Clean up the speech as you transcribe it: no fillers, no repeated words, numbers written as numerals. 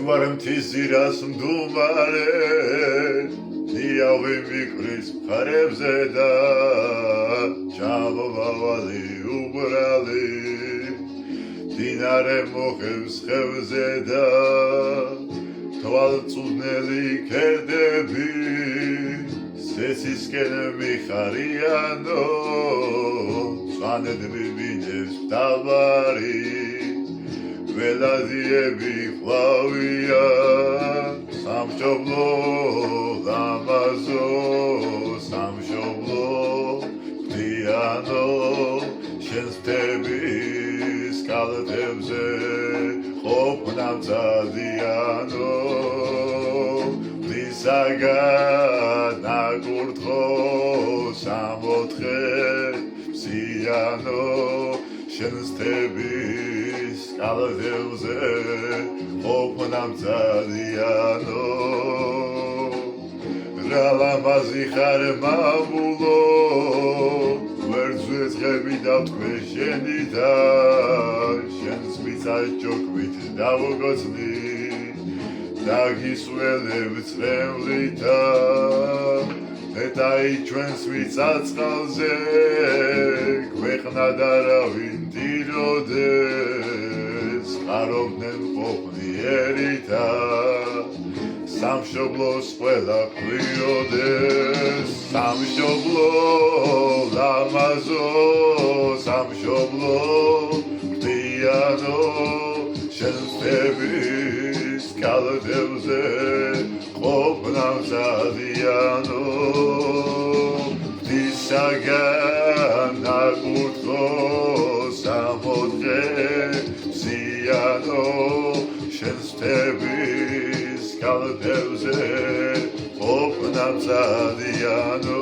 Sivarem tiziras mdumare Diavi mikris parebze da Çamavavali ubrali Dinare moxevs xevze da Tvaltsudneli kerdebi Sesisken mixariano Svanedbi binevs tavari Veladiyebi xlavია სამშობლო ლამაზო სამშობლო ღვთიანო შენს მთების კალთებზე ყოფნა მზადიანო მისაგან აკურთხო სამოთხე მსიანო შენს მთების კალთებზე ყოფნა მზადიანო რა ლამაზი ხარ მამულო ვერძვე ცხები დავთქვე შენი და შენს მიწას ჯოკვით დავგოცნი დაგისველებ წრევლითა ეტაი ჩვენს მიწაწყალზე ქვეყნად არავინ დიროდეს ყარობდნენ ყოფნიერითა სამშობლოს ყველა ყვიოდეს სამშობლო ლამაზო სამშობლო ღვთიანო შენს მთების კალთებზე ყოფნა მზადიანო ღვთისაგან აკურთხო სამოთხე მსიანო შენს მთების კალთებზე ყოფნა მზადიანო